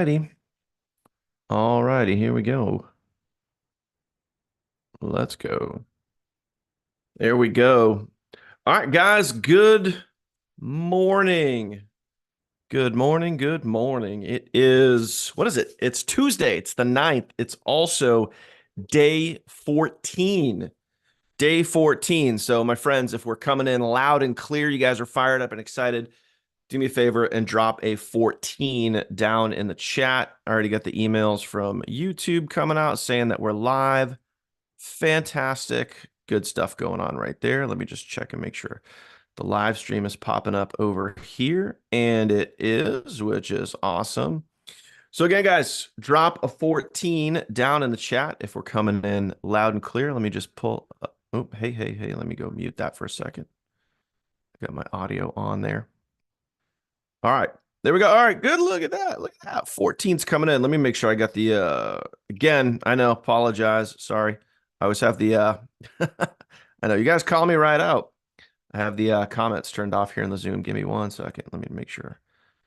righty. All righty, here we go. Let's go. There we go. All right, guys, good morning. Good morning. Good morning. It is, what is it? It's Tuesday. It's the 9th. It's also day 14. Day 14. So, my friends, if we're coming in loud and clear, you guys are fired up and excited, do me a favor and drop a 14 down in the chat. I already got the emails from YouTube coming out saying that we're live. Fantastic. Good stuff going on right there. Let me just check and make sure the live stream is popping up over here. And it is, which is awesome. So again, guys, drop a 14 down in the chat if we're coming in loud and clear. Let me just pull up. Oh, hey. Let me go mute that for a second. Got my audio on there. All right. There we go. All right. Good. Look at that. Look at that. 14's coming in. Let me make sure I got the again, I know, apologize. Sorry. I always have the I know you guys call me right out. I have the comments turned off here in the Zoom. Give me 1 second. Let me make sure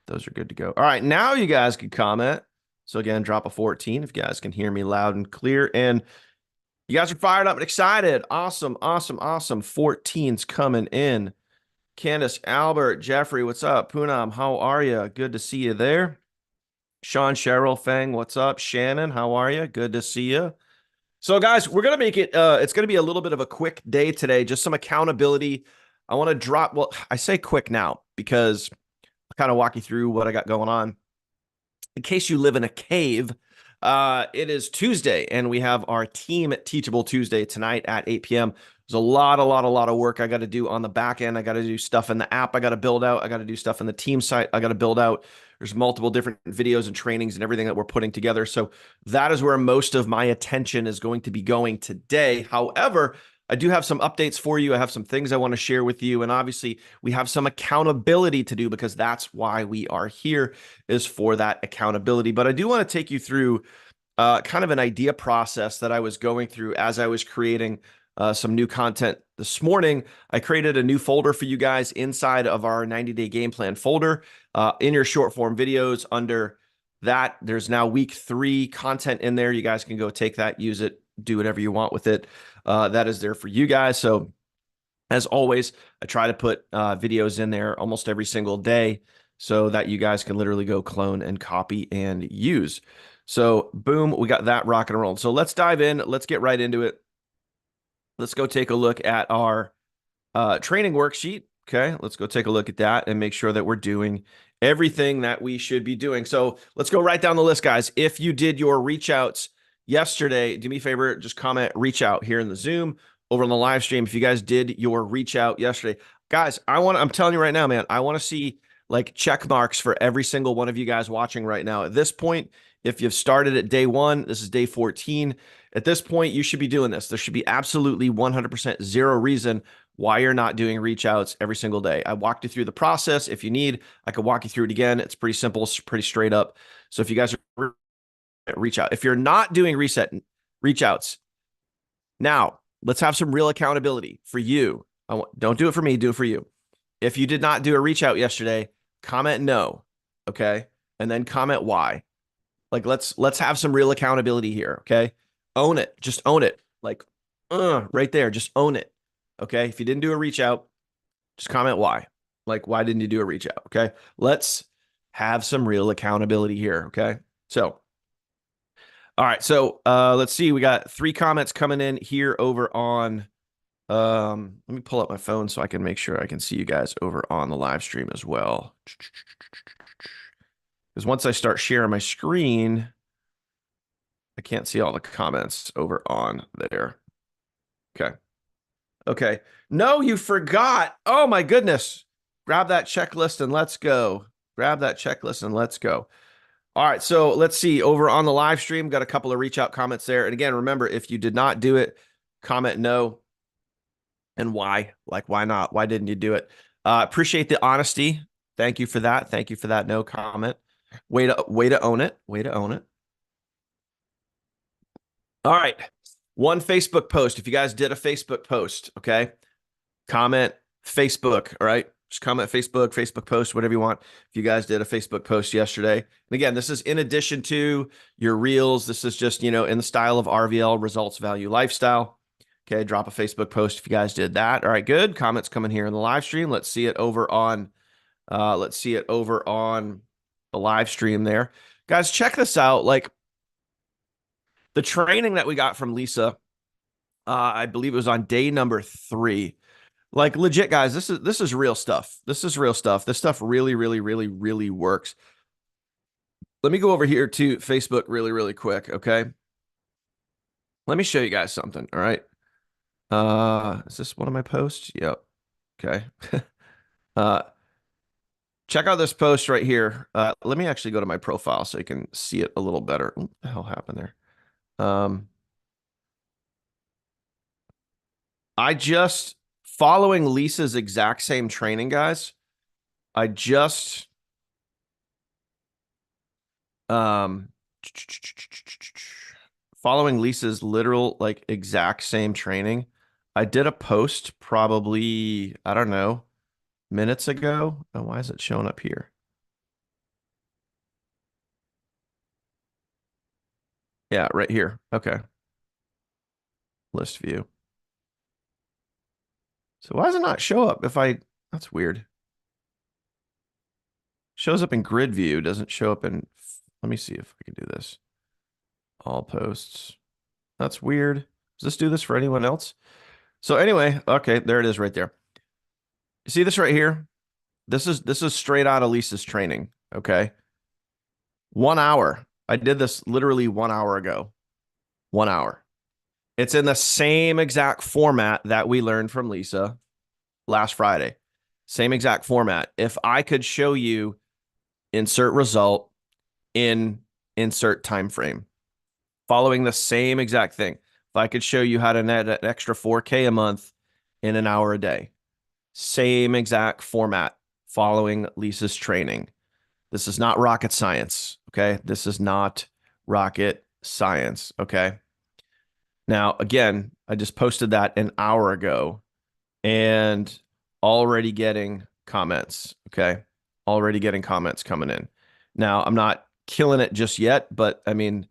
those are good to go. All right. Now you guys can comment. So again, drop a 14 if you guys can hear me loud and clear. And you guys are fired up and excited. Awesome. 14's coming in. Candace, Albert, Jeffrey, what's up? Poonam, how are you? Good to see you there. Sean, Cheryl, Fang, what's up? Shannon, how are you? Good to see you. So, guys, we're going to make it, it's going to be a little bit of a quick day today, just some accountability. I want to drop, well, I say quick now because I'll kind of walk you through what I got going on. In case you live in a cave, it is Tuesday, and we have our Team Teachable Tuesday tonight at 8 p.m. There's a lot of work I got to do on the back end. I got to do stuff in the app I got to build out. I got to do stuff in the team site I got to build out. There's multiple different videos and trainings and everything that we're putting together. So that is where most of my attention is going to be going today. However, I do have some updates for you. I have some things I want to share with you. And obviously, we have some accountability to do because that's why we are here, is for that accountability. But I do want to take you through kind of an idea process that I was going through as I was creating some new content this morning. I created a new folder for you guys inside of our 90-day game plan folder. In your short form videos, under that, there's now week 3 content in there. You guys can go take that, use it, do whatever you want with it. That is there for you guys. So as always, I try to put videos in there almost every single day so that you guys can literally go clone and copy and use. So boom, we got that rock and roll. So let's dive in. Let's get right into it. Let's go take a look at our training worksheet. Okay, let's go take a look at that and make sure that we're doing everything that we should be doing. So let's go right down the list, guys. If you did your reach outs yesterday, do me a favor, just comment reach out here in the Zoom, over on the live stream. If you guys did your reach out yesterday, guys, I'm telling you right now, man, I want to see like check marks for every single one of you guys watching right now. At this point, if you've started at day 1, this is day 14. At this point, you should be doing this. There should be absolutely 100% zero reason why you're not doing reach outs every single day. I walked you through the process. If you need, I could walk you through it again. It's pretty simple, it's pretty straight up. So if you guys are reach out, if you're not doing reach outs, now let's have some real accountability for you. Don't do it for me, do it for you. If you did not do a reach out yesterday, comment no, okay? And then comment why. Like let's have some real accountability here, okay? Own it. Just own it. Like right there, just own it. Okay? If you didn't do a reach out, just comment why. Like why didn't you do a reach out, okay? Let's have some real accountability here, okay? So all right, so let's see. We got 3 comments coming in here over on let me pull up my phone so I can make sure I can see you guys over on the live stream as well. Because once I start sharing my screen, I can't see all the comments over on there. Okay. Okay. No, you forgot. Oh my goodness. Grab that checklist and let's go. Grab that checklist and let's go. All right. So let's see. Over on the live stream, got a couple of reach out comments there. And again, remember, if you did not do it, comment no. And why? Like, why not? Why didn't you do it? Appreciate the honesty. Thank you for that. Thank you for that no comment. Way to own it. Way to own it. All right. One Facebook post. If you guys did a Facebook post, okay, comment Facebook. All right. Just comment Facebook post, whatever you want. If you guys did a Facebook post yesterday. And again, this is in addition to your reels. This is just, in the style of RVL, results, value, lifestyle. Okay, drop a Facebook post if you guys did that. All right, good. Comments coming here in the live stream. Let's see it over on the live stream there. Guys, check this out. Like the training that we got from Lisa, I believe it was on day number 3. Like legit, guys, this is real stuff. This is real stuff. This stuff really, really, really, really works. Let me go over here to Facebook really, really quick, okay? Let me show you guys something, all right? Is this one of my posts? Yep. Okay. Check out this post right here. Let me actually go to my profile so you can see it a little better. What the hell happened there? I just, following Lisa's exact same training, guys, I just following Lisa's literal like exact same training, I did a post probably, I don't know, minutes ago. Oh, why is it showing up here? Yeah, right here. Okay. List view. So why does it not show up if I, that's weird. Shows up in grid view, doesn't show up in, let me see if I can do this. All posts. That's weird. Does this do this for anyone else? So anyway, okay, there it is right there. You see this right here? This is straight out of Lisa's training, okay? 1 hour. I did this literally 1 hour ago. 1 hour. It's in the same exact format that we learned from Lisa last Friday. Same exact format. If I could show you insert result in insert time frame, following the same exact thing. If I could show you how to net an extra 4K a month in an hour a day, same exact format, following Lisa's training. This is not rocket science, okay? This is not rocket science, okay? Now, again, I just posted that an hour ago and already getting comments, okay? Already getting comments coming in. Now, I'm not killing it just yet, but I mean,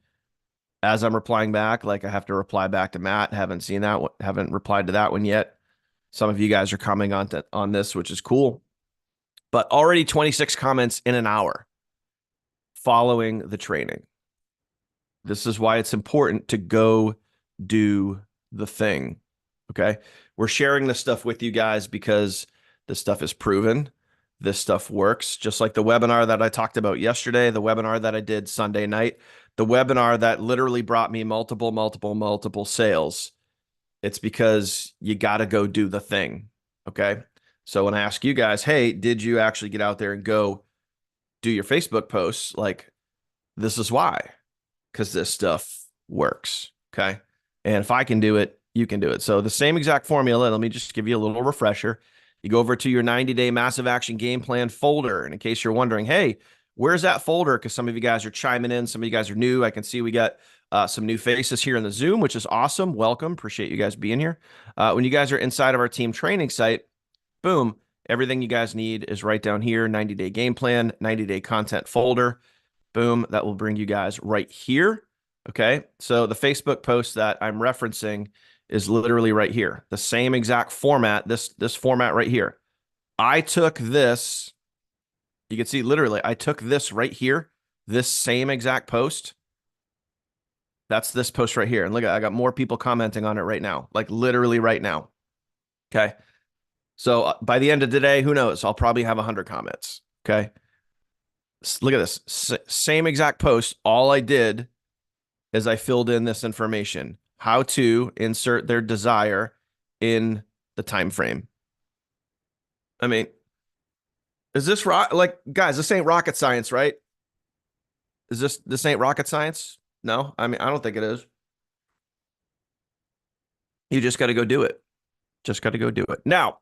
as I'm replying back, like I have to reply back to Matt. Haven't seen that, haven't replied to that one yet. Some of you guys are commenting on this, which is cool. But already 26 comments in an hour following the training. This is why it's important to go do the thing, okay? We're sharing this stuff with you guys because this stuff is proven. This stuff works, just like the webinar that I talked about yesterday, the webinar that I did Sunday night, the webinar that literally brought me multiple sales. It's because you got to go do the thing, okay? So when I ask you guys, hey, did you actually get out there and go do your Facebook posts? Like, this is why, because this stuff works, okay? And if I can do it, you can do it. So the same exact formula, let me just give you a little refresher. You go over to your 90-day massive action game plan folder. And in case you're wondering, hey, where's that folder? Because some of you guys are chiming in. Some of you guys are new. I can see we got some new faces here in the Zoom, which is awesome. Welcome. Appreciate you guys being here. When you guys are inside of our team training site, boom, everything you guys need is right down here. 90-day game plan, 90-day content folder. Boom, that will bring you guys right here. Okay, so the Facebook post that I'm referencing is literally right here. The same exact format, this format right here. I took this, you can see literally, I took this right here, this same exact post. That's this post right here. And look, I got more people commenting on it right now, like literally right now. Okay, so by the end of today, who knows? I'll probably have 100 comments. Okay, look at this, same exact post. All I did is I filled in this information, how to insert their desire in the time frame. I mean, is this like, guys, this ain't rocket science, right? Is this ain't rocket science? No, I mean, I don't think it is. You just got to go do it. Just got to go do it. Now,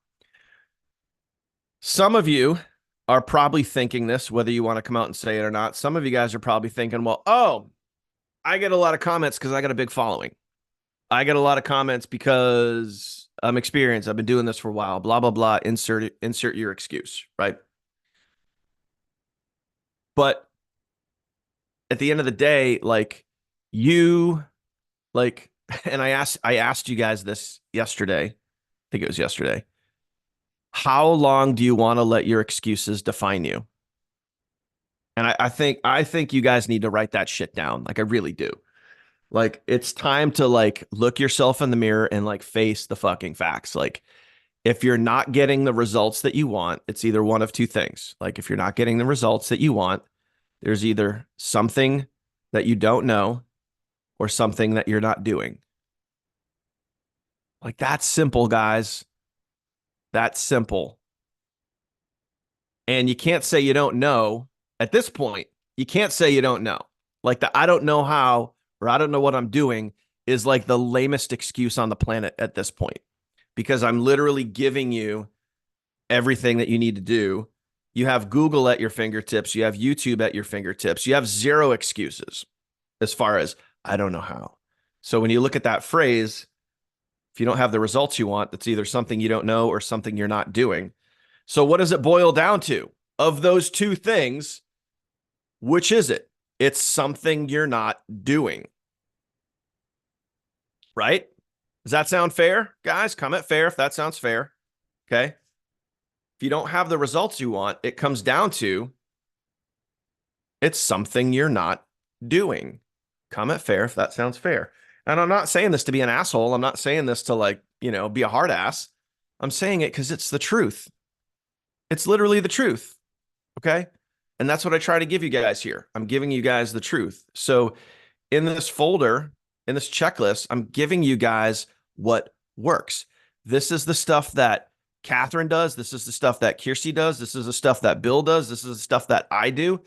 some of you are probably thinking this, whether you want to come out and say it or not. Some of you guys are probably thinking, well, oh, I get a lot of comments because I got a big following. I get a lot of comments because experience. I've been doing this for a while, blah, blah, blah. Insert your excuse, right? But at the end of the day, like you like, and I asked you guys this yesterday. I think it was yesterday. How long do you want to let your excuses define you? And I think you guys need to write that shit down. Like I really do. Like it's time to like look yourself in the mirror and like face the fucking facts. Like if you're not getting the results that you want, it's either one of two things. Like if you're not getting the results that you want, there's either something that you don't know or something that you're not doing. Like that's simple, guys. That's simple. And you can't say you don't know at this point. You can't say you don't know. Like the I don't know how or I don't know what I'm doing is like the lamest excuse on the planet at this point because I'm literally giving you everything that you need to do. You have Google at your fingertips, you have YouTube at your fingertips, you have zero excuses as far as I don't know how. So when you look at that phrase, if you don't have the results you want, that's either something you don't know or something you're not doing. So what does it boil down to? Of those two things, which is it? It's something you're not doing. Right? Does that sound fair? Guys, comment fair if that sounds fair. Okay. If you don't have the results you want, it comes down to it's something you're not doing. Comment fair if that sounds fair. And I'm not saying this to be an asshole. I'm not saying this to like, be a hard ass. I'm saying it because it's the truth. It's literally the truth. Okay. And that's what I try to give you guys here. I'm giving you guys the truth. So in this folder, in this checklist, I'm giving you guys what works. This is the stuff that Catherine does. This is the stuff that Kirsty does. This is the stuff that Bill does. This is the stuff that I do.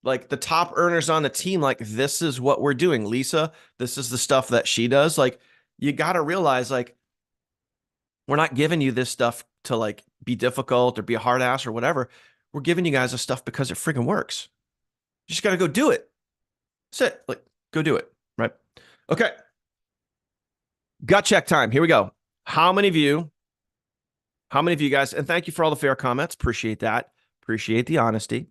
Like the top earners on the team, like this is what we're doing. Lisa, this is the stuff that she does. Like you got to realize like we're not giving you this stuff to like be difficult or be a hard ass or whatever. We're giving you guys this stuff because it freaking works. You just got to go do it. That's it. Like go do it. Right. Okay. Gut check time. Here we go. How many of you guys, and thank you for all the fair comments. Appreciate that. Appreciate the honesty.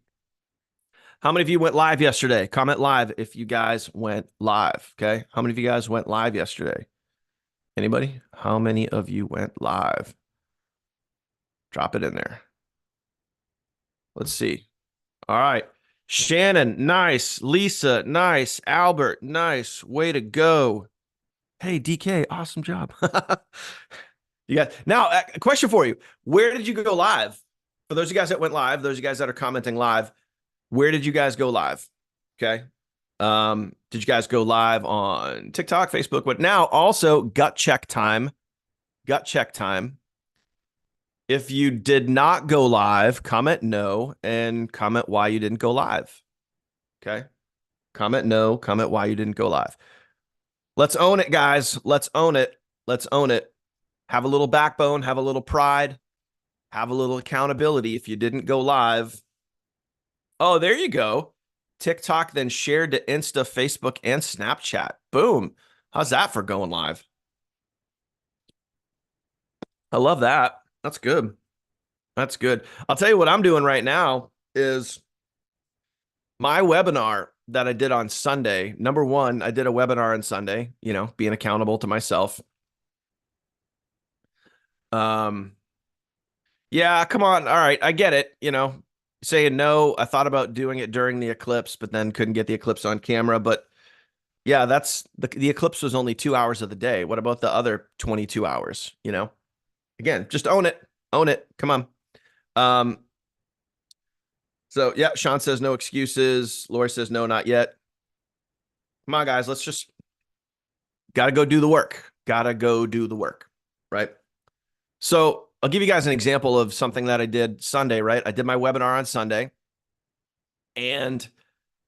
How many of you went live yesterday? Comment live if you guys went live. Okay. How many of you guys went live yesterday? Anybody? How many of you went live? Drop it in there. Let's see. All right. Shannon, nice. Lisa, nice. Albert, nice. Way to go. Hey, DK, awesome job. You got now a question for you. Where did you go live? For those of you guys that went live, those of you guys that are commenting live, where did you guys go live? Okay. Did you guys go live on TikTok, Facebook? But now also gut check time. Gut check time. If you did not go live, comment no and comment why you didn't go live. Okay. Comment no, comment why you didn't go live. Let's own it, guys. Let's own it. Let's own it. Have a little backbone, have a little pride, have a little accountability if you didn't go live. Oh, there you go. TikTok then shared to Insta, Facebook, and Snapchat. Boom. How's that for going live? I love that. That's good. That's good. I'll tell you what I'm doing right now is my webinar that I did on Sunday. Number one, I did a webinar on Sunday, being accountable to myself. Yeah, come on. All right. I get it. Saying no, I thought about doing it during the eclipse, but then couldn't get the eclipse on camera. But yeah, that's the eclipse was only 2 hours of the day. What about the other 22 hours? Again, just own it. Own it. Come on. So yeah, Sean says no excuses. Lori says no, not yet. Come on, guys. Let's just gotta go do the work. Gotta go do the work. Right. So I'll give you guys an example of something that I did Sunday, right? I did my webinar on Sunday and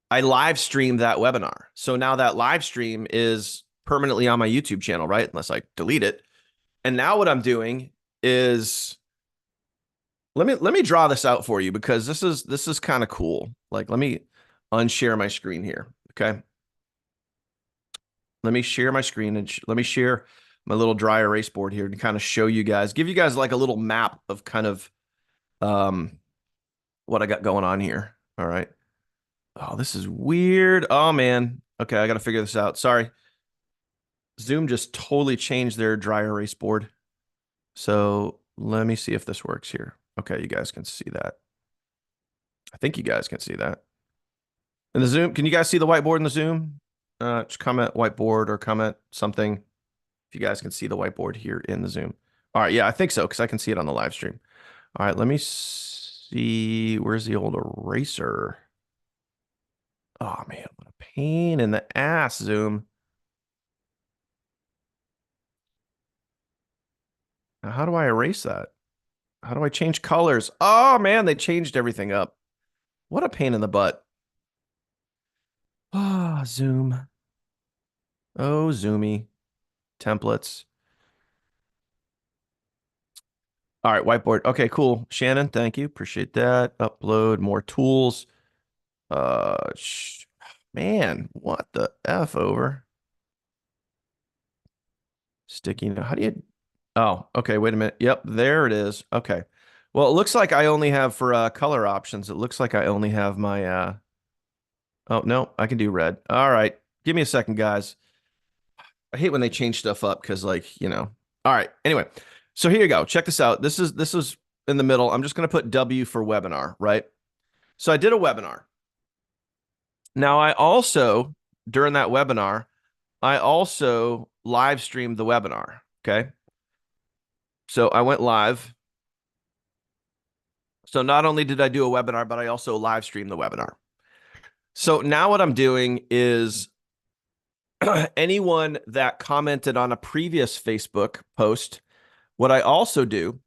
I live streamed that webinar. So now that live stream is permanently on my YouTube channel, right? Unless I delete it. And now what I'm doing is let me draw this out for you because this is kind of cool. Like, let me unshare my screen here. Okay. Let me share my screen and let me share my little dry erase board here to kind of show you guys, give you guys like a little map of kind of um, what I got going on here. All right. Oh, this is weird. Oh man. Okay, I got to figure this out. Sorry. Zoom just totally changed their dry erase board. So let me see if this works here. Okay, you guys can see that. I think you guys can see that. In the Zoom, can you guys see the whiteboard in the Zoom? Just comment whiteboard or comment something if you guys can see the whiteboard here in the Zoom. All right, yeah, I think so because I can see it on the live stream. All right, let me see. Where's the old eraser? Oh man, what a pain in the ass, Zoom. Now, how do I erase that? How do I change colors? Oh man, they changed everything up. What a pain in the butt. Ah, Zoom. Oh, Zoomy. Templates. All right, whiteboard. Okay, cool. Shannon, thank you. Appreciate that. Upload more tools. Uh, man, what the F over? Sticky note. How do you? Oh, okay. Wait a minute. Yep, there it is. Okay. Well, it looks like I only have for color options. It looks like I only have my Oh, no, I can do red. All right. Give me a second, guys. I hate when they change stuff up because like, you know. All right. Anyway, so here you go. Check this out. This is in the middle. I'm just going to put W for webinar, right? So I did a webinar. Now I also during that webinar, I also live streamed the webinar, okay? So I went live. So not only did I do a webinar, but I also live streamed the webinar. So now what I'm doing is anyone that commented on a previous Facebook post, what I also do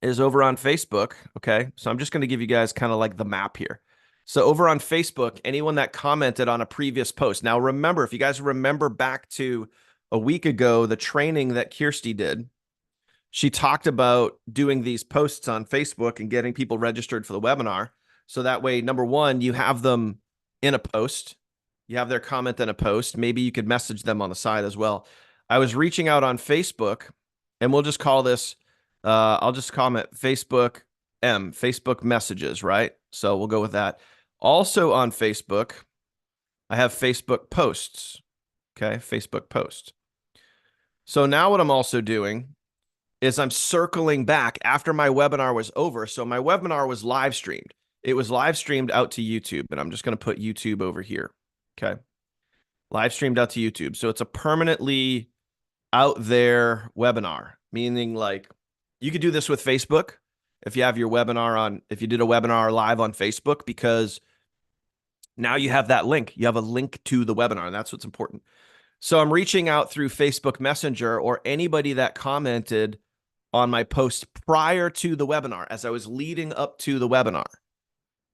is over on Facebook. Okay. So I'm just going to give you guys kind of like the map here. So over on Facebook, anyone that commented on a previous post. Now, remember, if you guys remember back to a week ago, the training that Kirsty did, she talked about doing these posts on Facebook and getting people registered for the webinar. So that way, number one, you have them in a post. You have their comment in a post. Maybe you could message them on the side as well. I was reaching out on Facebook, and we'll just call this, I'll just comment Facebook messages, right? So we'll go with that. Also on Facebook, I have Facebook posts. Okay, Facebook post. So now what I'm also doing is I'm circling back after my webinar was over. So my webinar was live streamed. It was live streamed out to YouTube, and I'm just going to put YouTube over here. Okay. Live streamed out to YouTube. So it's a permanently out there webinar, meaning like you could do this with Facebook if you have your webinar on, if you did a webinar live on Facebook, because now you have that link. You have a link to the webinar, and that's what's important. So I'm reaching out through Facebook Messenger or anybody that commented on my post prior to the webinar as I was leading up to the webinar.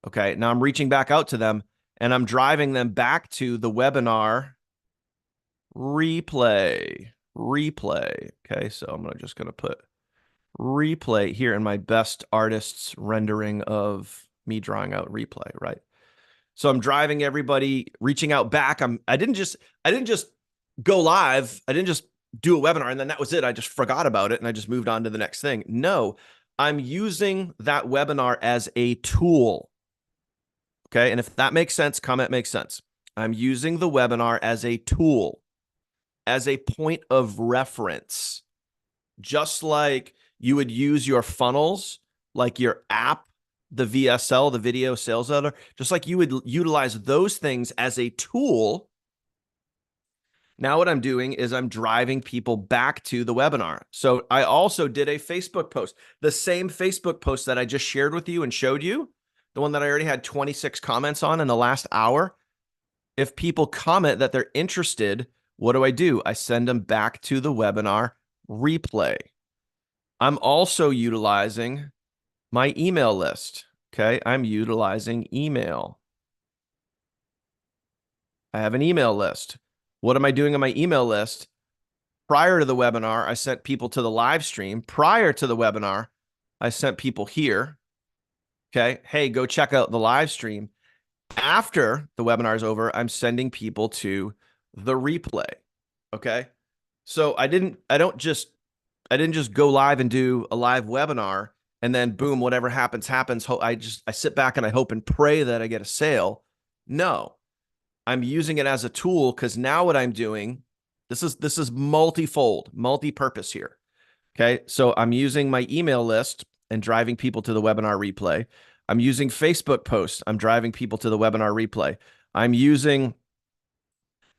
Okay, now I'm reaching back out to them and I'm driving them back to the webinar replay. Okay, so I'm just going to put replay here in my best artist's rendering of me drawing out replay, right? So I'm driving everybody, reaching out back. I didn't just go live. I didn't just do a webinar and then that was it. I just forgot about it and I just moved on to the next thing. No, I'm using that webinar as a tool. Okay. And if that makes sense, comment makes sense. I'm using the webinar as a tool, as a point of reference, just like you would use your funnels, like your app, the VSL, the video sales letter, just like you would utilize those things as a tool. Now what I'm doing is I'm driving people back to the webinar. So I also did a Facebook post, the same Facebook post that I just shared with you and showed you, the one that I already had 26 comments on in the last hour. If people comment that they're interested, what do? I send them back to the webinar replay. I'm also utilizing my email list. Okay, I'm utilizing email. I have an email list. What am I doing on my email list? Prior to the webinar, I sent people to the live stream. Prior to the webinar, I sent people here. Okay, hey, go check out the live stream. After the webinar is over, I'm sending people to the replay. Okay, So I didn't just go live and do a live webinar and then boom, whatever happens, happens. I sit back and I hope and pray that I get a sale. No, I'm using it as a tool because now what I'm doing, this is multifold, multi-purpose here. Okay. So I'm using my email list and driving people to the webinar replay. I'm using Facebook posts. I'm driving people to the webinar replay. I'm using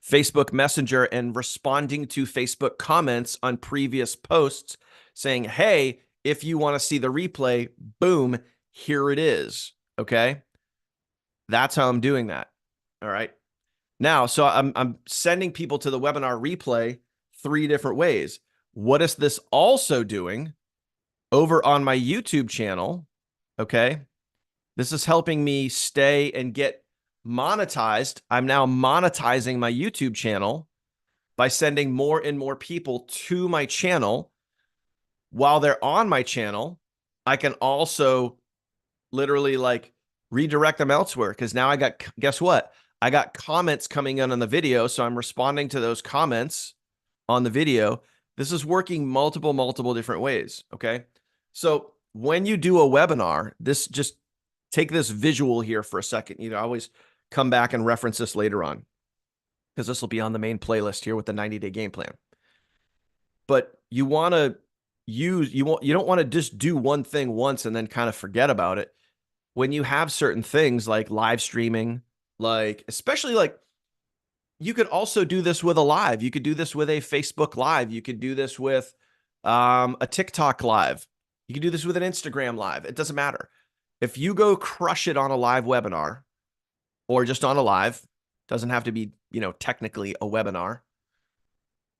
Facebook Messenger and responding to Facebook comments on previous posts saying, hey, if you want to see the replay, boom, here it is. Okay. That's how I'm doing that. All right. Now, so I'm sending people to the webinar replay 3 different ways. What is this also doing over on my YouTube channel? Okay. This is helping me stay and get monetized. I'm now monetizing my YouTube channel by sending more and more people to my channel. While they're on my channel, I can also literally like redirect them elsewhere because now guess what? I got comments coming in on the video. So I'm responding to those comments on the video. This is working multiple different ways. Okay. So when you do a webinar, this just take this visual here for a second. I always come back and reference this later on because this will be on the main playlist here with the 90-day game plan. But you want to you don't want to just do one thing once and then kind of forget about it. When you have certain things like live streaming, like especially like you could also do this with a live. You could do this with a Facebook live. You could do this with a TikTok live. You could do this with an Instagram live. It doesn't matter. If you go crush it on a live webinar or just on a live, doesn't have to be, technically a webinar.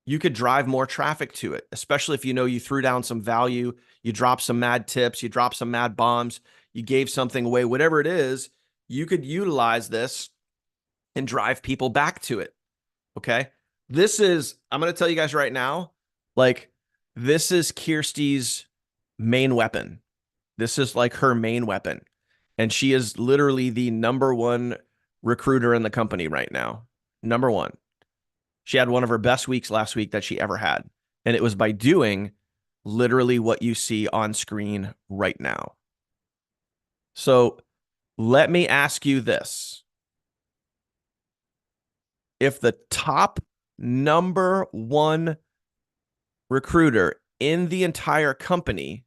You could drive more traffic to it, especially if you threw down some value, you drop some mad tips, you drop some mad bombs, you gave something away, whatever it is, you could utilize this and drive people back to it. Okay. I'm going to tell you guys right now, like, this is Kirsty's main weapon. This is like her main weapon. And she is literally the #1 recruiter in the company right now. #1. She had one of her best weeks last week that she ever had. And it was by doing literally what you see on screen right now. So let me ask you this. If the top #1 recruiter in the entire company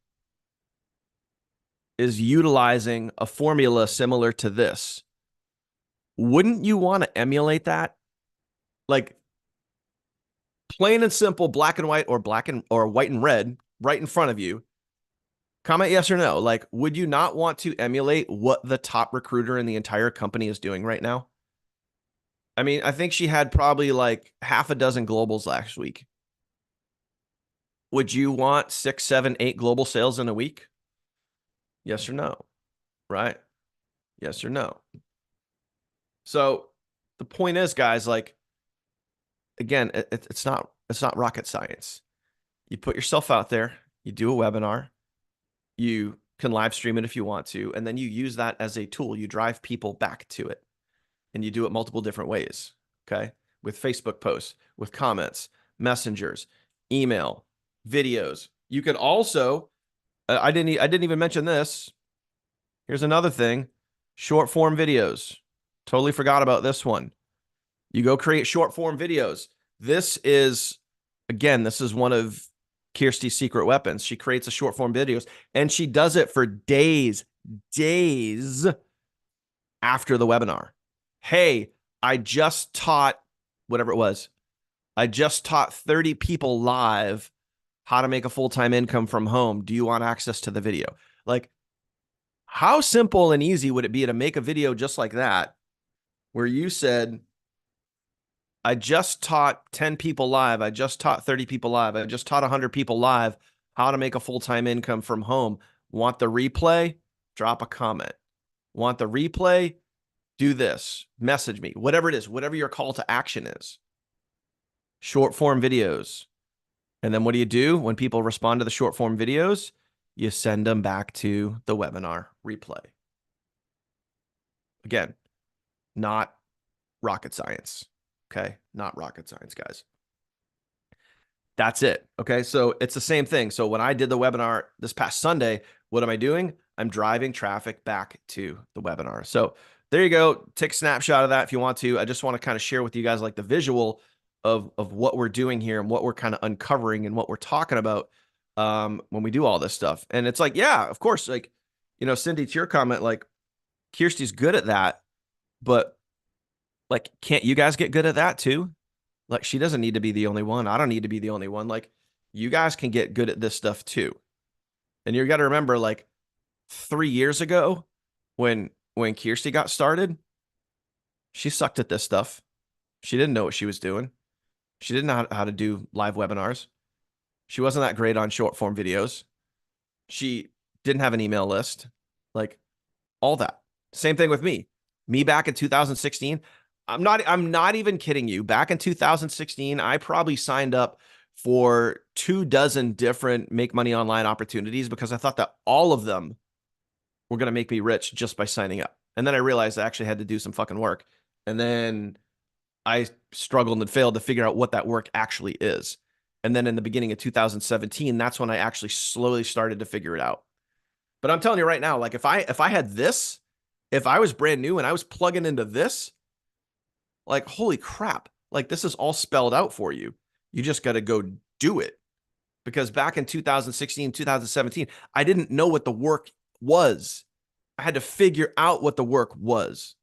is utilizing a formula similar to this, wouldn't you want to emulate that? Like, plain and simple, black and white, or white and red right in front of you. Comment yes or no. Like, would you not want to emulate what the top recruiter in the entire company is doing right now? I mean, I think she had probably like half a dozen globals last week. Would you want 6, 7, 8 global sales in a week? Yes or no? Right? Yes or no? So the point is, guys, like, again, it's not rocket science. You put yourself out there, you do a webinar, you can live stream it if you want to, and then you use that as a tool. You drive people back to it, and you do it multiple different ways. Okay, with Facebook posts, with comments, messengers, email, videos. You could also, I didn't even mention this. Here's another thing: short form videos. Totally forgot about this one. You go create short form videos. This is one of Kirsty's secret weapons. She creates a short form videos and she does it for days after the webinar. Hey, I just taught whatever it was. I just taught 30 people live how to make a full-time income from home. Do you want access to the video? Like, how simple and easy would it be to make a video just like that, where you said, I just taught 10 people live. I just taught 30 people live. I just taught 100 people live how to make a full-time income from home. Want the replay? Drop a comment. Want the replay? Do this. Message me. Whatever it is, whatever your call to action is. Short form videos. And then what do you do when people respond to the short form videos? You send them back to the webinar replay. Again, not rocket science. Okay? Not rocket science, guys. That's it. Okay. So it's the same thing. So when I did the webinar this past Sunday, what am I doing? I'm driving traffic back to the webinar. So there you go. Take a snapshot of that if you want to. I just want to kind of share with you guys like the visual of what we're doing here and what we're kind of uncovering and what we're talking about when we do all this stuff. And it's like, yeah, of course, like, Cindy, to your comment, like Kirsty's good at that, but like, can't you guys get good at that too? Like, she doesn't need to be the only one. I don't need to be the only one. Like, you guys can get good at this stuff too. And you got to remember, like 3 years ago, when Kirsty got started, she sucked at this stuff. She didn't know what she was doing. She didn't know how to do live webinars. She wasn't that great on short form videos. She didn't have an email list. Like all that. Same thing with me. Me back in 2016. I'm not even kidding you. Back in 2016, I probably signed up for 24 different make money online opportunities because I thought that all of them were going to make me rich just by signing up. And then I realized I actually had to do some fucking work. And then I struggled and failed to figure out what that work actually is. And then in the beginning of 2017, that's when I actually slowly started to figure it out. But I'm telling you right now, like if I had this, if I was brand new and I was plugging into this, like holy crap, like this is all spelled out for you. You just got to go do it. Because back in 2016, 2017, I didn't know what the work was. I had to figure out what the work was.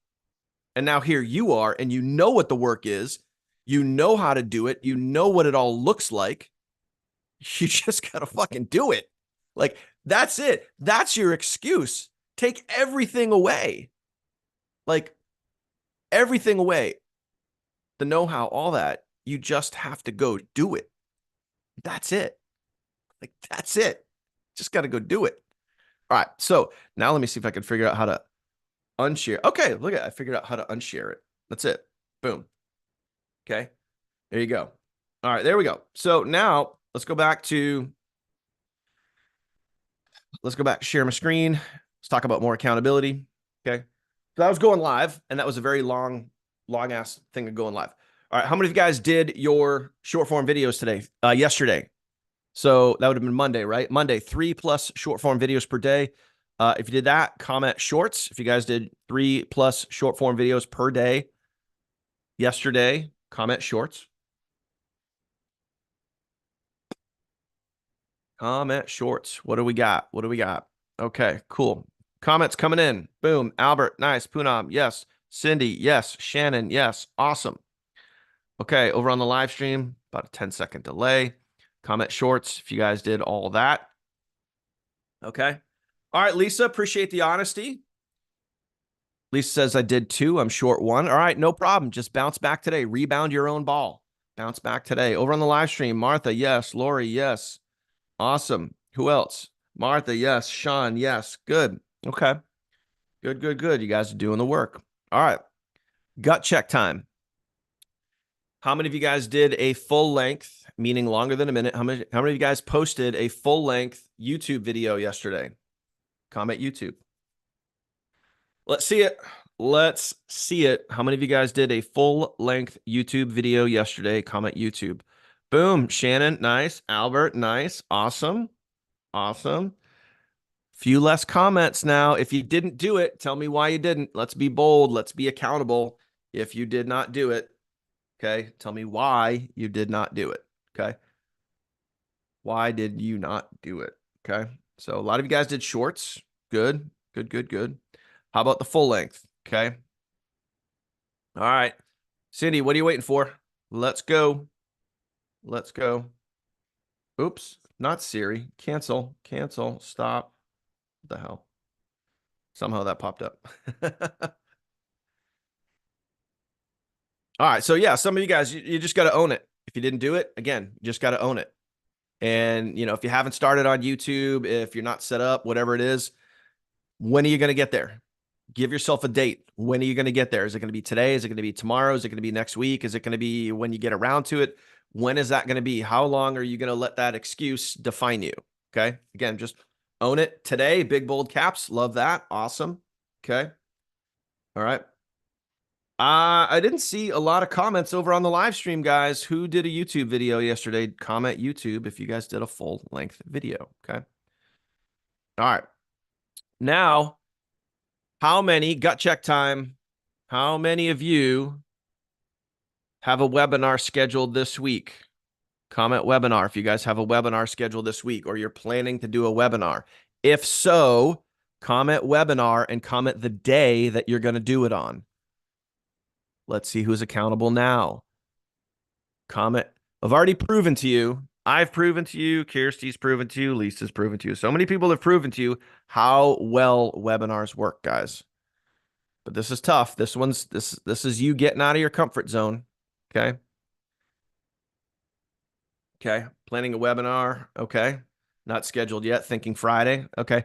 And now here you are, and you know what the work is. You know how to do it. You know what it all looks like. You just got to fucking do it. Like, that's it. That's your excuse. Take everything away. Like, everything away. The know-how, all that. You just have to go do it. That's it. Like, that's it. Just got to go do it. All right. So now let me see if I can figure out how to unshare. Okay. Look at it. I figured out how to unshare it. That's it. Boom. Okay. There you go. All right. There we go. So now let's go back to share my screen. Let's talk about more accountability. Okay. So I was going live, and that was a very long ass thing of going live. All right. How many of you guys did your short form videos today? Yesterday. So that would have been Monday, right? Monday, 3+ short form videos per day. If you did that, comment shorts. If you guys did 3+ short form videos per day yesterday, comment shorts. Comment shorts. What do we got? What do we got? Okay, cool. Comments coming in. Boom. Albert, nice. Poonam, yes. Cindy, yes. Shannon, yes. Awesome. Okay, over on the live stream, about a 10-second delay. Comment shorts if you guys did all that. Okay. All right, Lisa, appreciate the honesty. Lisa says, I did 2. I'm short 1. All right, no problem. Just bounce back today. Rebound your own ball. Bounce back today. Over on the live stream, Martha, yes. Lori, yes. Awesome. Who else? Martha, yes. Sean, yes. Good. Okay. Good. You guys are doing the work. All right. Gut check time. How many of you guys did a full length, meaning longer than a minute? How many of you guys posted a full length YouTube video yesterday? Comment YouTube. Let's see it. Let's see it. How many of you guys did a full length YouTube video yesterday? Comment YouTube. Boom. Shannon, nice. Albert, nice. Awesome. Awesome. Few less comments now. If you didn't do it, tell me why you didn't. Let's be bold. Let's be accountable. If you did not do it, okay, tell me why you did not do it. Okay. Why did you not do it? Okay. So a lot of you guys did shorts. Good. How about the full length? Okay. All right. Cindy, what are you waiting for? Let's go. Let's go. Oops. Not Siri. Cancel. Stop. What the hell? Somehow that popped up. All right. So yeah, some of you guys, you just got to own it. If you didn't do it, again, you just got to own it. And, if you haven't started on YouTube, if you're not set up, whatever it is, when are you going to get there? Give yourself a date. When are you going to get there? Is it going to be today? Is it going to be tomorrow? Is it going to be next week? Is it going to be when you get around to it? When is that going to be? How long are you going to let that excuse define you? Okay. Again, just own it today. Big, bold caps. Love that. Awesome. Okay. All right. I didn't see a lot of comments over on the live stream, guys. Who did a YouTube video yesterday? Comment YouTube if you guys did a full length video. Okay. All right. Now, how many, gut check time, how many of you have a webinar scheduled this week? Comment webinar if you guys have a webinar scheduled this week or you're planning to do a webinar. If so, comment webinar and comment the day that you're going to do it on. Let's see who's accountable now. Comment. I've already proven to you. I've proven to you. Kirsty's proven to you. Lisa's proven to you. So many people have proven to you how well webinars work, guys. But this is tough. This is you getting out of your comfort zone. Okay. Okay. Planning a webinar. Okay. Not scheduled yet. Thinking Friday. Okay.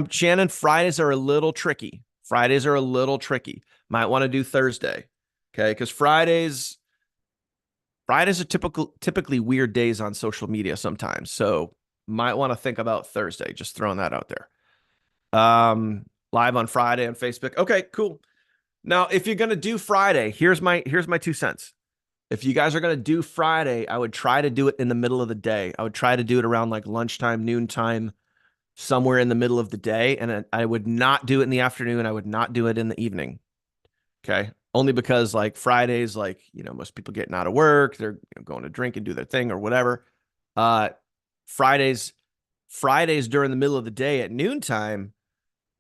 Shannon, Fridays are a little tricky. Fridays are a little tricky. Might want to do Thursday. Okay. Because Fridays are typically weird days on social media sometimes. So might want to think about Thursday. Just throwing that out there. Live on Friday on Facebook. Okay, cool. Now, if you're going to do Friday, here's my 2 cents. If you guys are going to do Friday, I would try to do it in the middle of the day. I would try to do it around like lunchtime, noontime, somewhere in the middle of the day. And I would not do it in the afternoon. I would not do it in the evening. Okay. Only because like Fridays, like, most people getting out of work, they're going to drink and do their thing or whatever. Fridays during the middle of the day at noontime,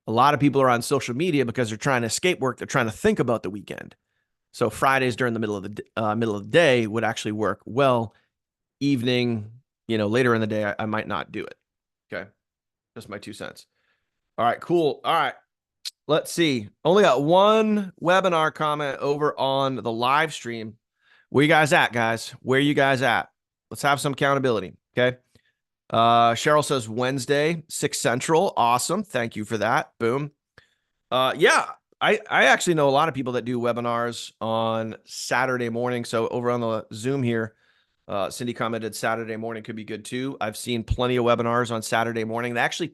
a lot of people are on social media because they're trying to escape work. They're trying to think about the weekend. So Fridays during the middle of the day would actually work well. Evening, later in the day, I might not do it. Okay. Just my 2 cents. All right, cool. All right. Let's see. Only got one webinar comment over on the live stream. Where you guys at, guys? Where you guys at? Let's have some accountability. Okay. Cheryl says Wednesday, 6 Central. Awesome. Thank you for that. Boom. Yeah, I actually know a lot of people that do webinars on Saturday morning. So over on the Zoom here, Cindy commented Saturday morning could be good too. I've seen plenty of webinars on Saturday morning. They actually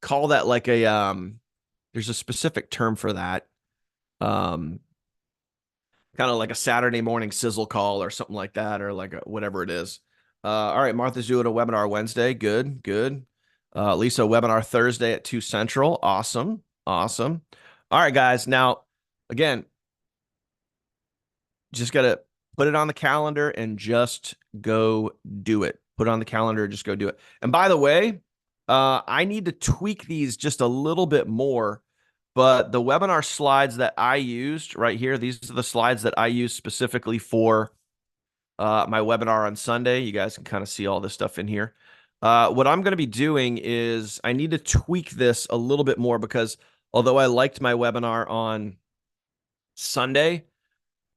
call that like there's a specific term for that. Kind of like a Saturday morning sizzle call or something like that, or like whatever it is. All right, Martha's doing a webinar Wednesday. Good, good. Lisa, webinar Thursday at 2 Central. Awesome, awesome. All right, guys. Now, again, just got to put it on the calendar and just go do it. Put it on the calendar, just go do it. And by the way, I need to tweak these just a little bit more, but the webinar slides that I used right here, these are the slides that I used specifically for my webinar on Sunday. You guys can kind of see all this stuff in here. What I'm going to be doing is I need to tweak this a little bit more because although I liked my webinar on Sunday,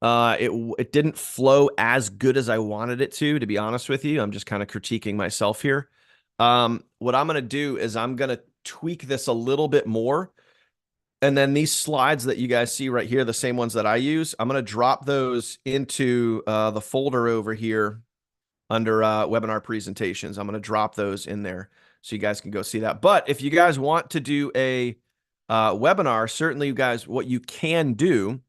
it didn't flow as good as I wanted it to be honest with you. I'm just kind of critiquing myself here. What I'm going to do is I'm going to tweak this a little bit more. And then these slides that you guys see right here, the same ones that I use, I'm going to drop those into the folder over here under webinar presentations. I'm going to drop those in there so you guys can go see that. But if you guys want to do a webinar, certainly you guys, what you can do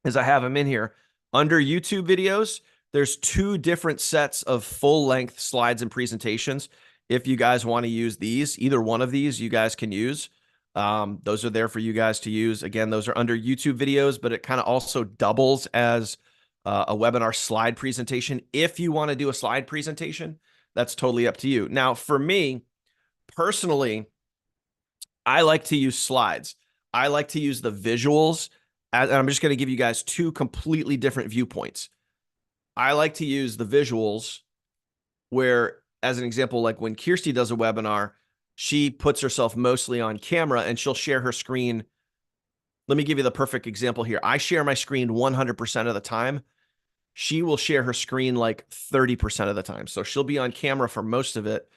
is I have them in here. Under YouTube videos, there's 2 different sets of full-length slides and presentations. If you guys want to use these, either one of these you guys can use. Those are there for you guys to use. Again, those are under YouTube videos, but it kind of also doubles as a webinar slide presentation. If you want to do a slide presentation, that's totally up to you. Now, for me, personally, I like to use slides. I like to use the visuals. And I'm just going to give you guys 2 completely different viewpoints. I like to use the visuals where, as an example, like when Kirsty does a webinar, she puts herself mostly on camera and she'll share her screen. Let me give you the perfect example here. I share my screen 100% of the time. She will share her screen like 30% of the time. So she'll be on camera for most of it.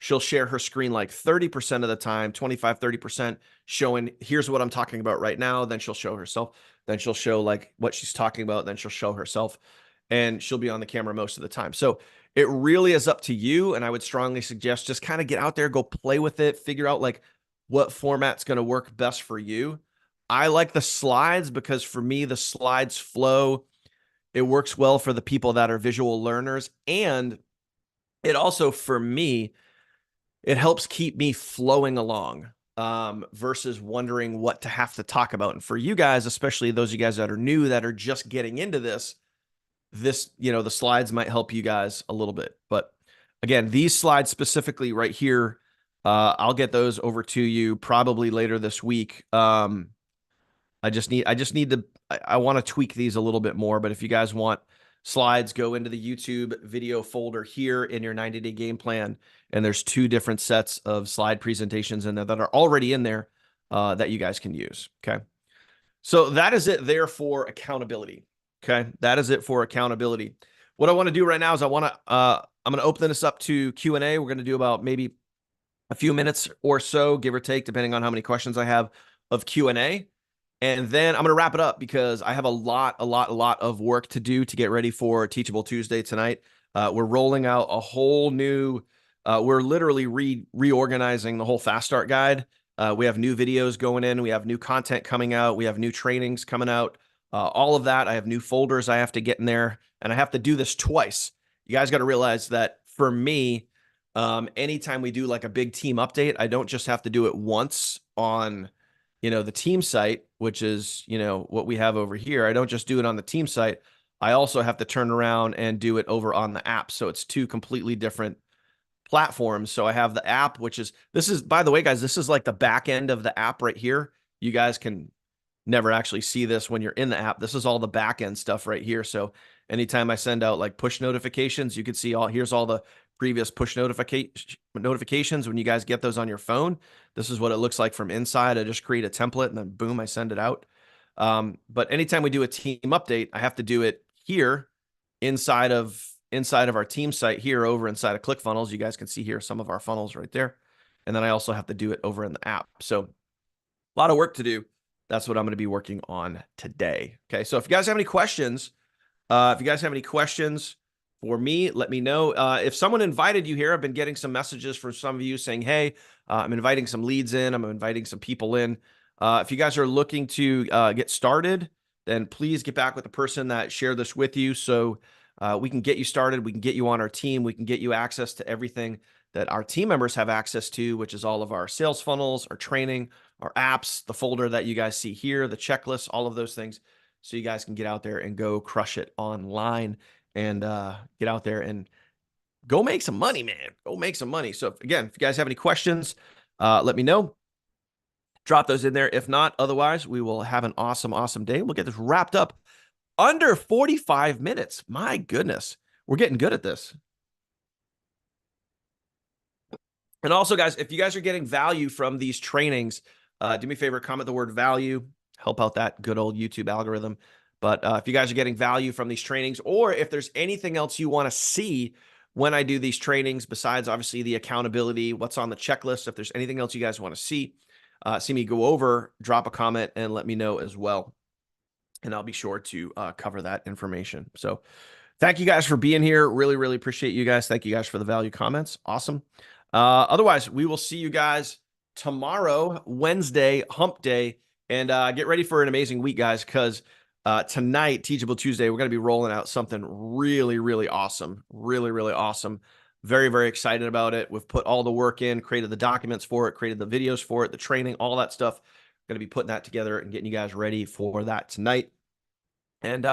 She'll share her screen like 30% of the time, 25, 30%, showing here's what I'm talking about right now. Then she'll show herself. Then she'll show like what she's talking about. Then she'll show herself. And she'll be on the camera most of the time. So it really is up to you. And I would strongly suggest just kind of get out there, go play with it, figure out like what format's going to work best for you. I like the slides because for me, the slides flow. It works well for the people that are visual learners. And it also, for me, it helps keep me flowing along versus wondering what to have to talk about. And for you guys, especially those of you guys that are new, that are just getting into this, the slides might help you guys a little bit. But again, these slides specifically right here, I'll get those over to you probably later this week. I just need to, I want to tweak these a little bit more, but if you guys want slides, go into the YouTube video folder here in your 90-day game plan. And there's 2 different sets of slide presentations in there that are already in there that you guys can use. Okay. So that is it there for accountability. Okay. That is it for accountability. What I want to do right now is I'm going to open this up to Q&A. We're going to do about maybe a few minutes or so, give or take, depending on how many questions I have of Q&A. And then I'm going to wrap it up because I have a lot of work to do to get ready for Teachable Tuesday tonight. We're rolling out a whole new, we're literally reorganizing the whole Fast Start guide. We have new videos going in. We have new content coming out. We have new trainings coming out. All of that. I have new folders I have to get in there, and I have to do this twice. You guys got to realize that for me, anytime we do like a big team update, I don't just have to do it once on the team site, which is, what we have over here. I don't just do it on the team site. I also have to turn around and do it over on the app. So it's 2 completely different platforms. So I have the app, this is, by the way, guys, this is like the back end of the app right here. You guys can never actually see this when you're in the app. This is all the back end stuff right here. So anytime I send out like push notifications, you can see here's all the previous push notifications. When you guys get those on your phone, this is what it looks like from inside. I just create a template and then boom, I send it out. But anytime we do a team update, I have to do it here inside of our team site here over inside of ClickFunnels. You guys can see here some of our funnels right there. And then I also have to do it over in the app. So a lot of work to do. That's what I'm going to be working on today. Okay. So if you guys have any questions, for me, let me know. If someone invited you here, I've been getting some messages from some of you saying, hey, I'm inviting some leads in. I'm inviting some people in. If you guys are looking to get started, then please get back with the person that shared this with you so we can get you started. We can get you on our team. We can get you access to everything that our team members have access to, which is all of our sales funnels, our training, our apps, the folder that you guys see here, the checklist, all of those things. So you guys can get out there and go crush it online and get out there and go make some money, man. Go make some money. So if you guys have any questions, let me know. Drop those in there. If not, otherwise, we will have an awesome day. We'll get this wrapped up under 45 minutes. My goodness. We're getting good at this. And also, guys, if you guys are getting value from these trainings, do me a favor, comment the word value, help out that good old YouTube algorithm. But if you guys are getting value from these trainings, or if there's anything else you want to see when I do these trainings, besides obviously the accountability, what's on the checklist, if there's anything else you guys want to see me go over, drop a comment and let me know as well. And I'll be sure to cover that information. So thank you guys for being here. Really appreciate you guys. Thank you guys for the value comments. Awesome. Otherwise, we will see you guys tomorrow, Wednesday, hump day, and get ready for an amazing week, guys, because tonight, Teachable Tuesday, we're going to be rolling out something really awesome. Really awesome. Very excited about it. We've put all the work in, created the documents for it, created the videos for it, the training, all that stuff. Going to be putting that together and getting you guys ready for that tonight. And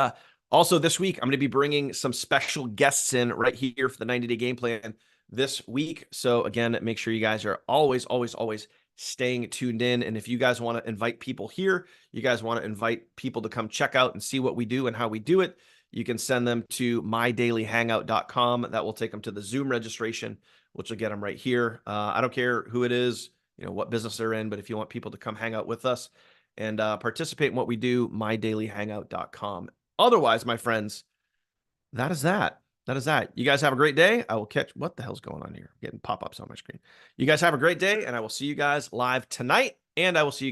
also this week, I'm going to be bringing some special guests in right here for the 90-day game plan this week. So again, make sure you guys are always staying tuned in. And if you guys want to invite people here, you guys want to invite people to come check out and see what we do and how we do it, you can send them to mydailyhangout.com. That will take them to the Zoom registration, which will get them right here. I don't care who it is, what business they're in, but if you want people to come hang out with us and participate in what we do, mydailyhangout.com. Otherwise, my friends, that is that. That is that. You guys have a great day. I will catch, what the hell's going on here? I'm getting pop-ups on my screen. You guys have a great day, and I will see you guys live tonight, and I will see you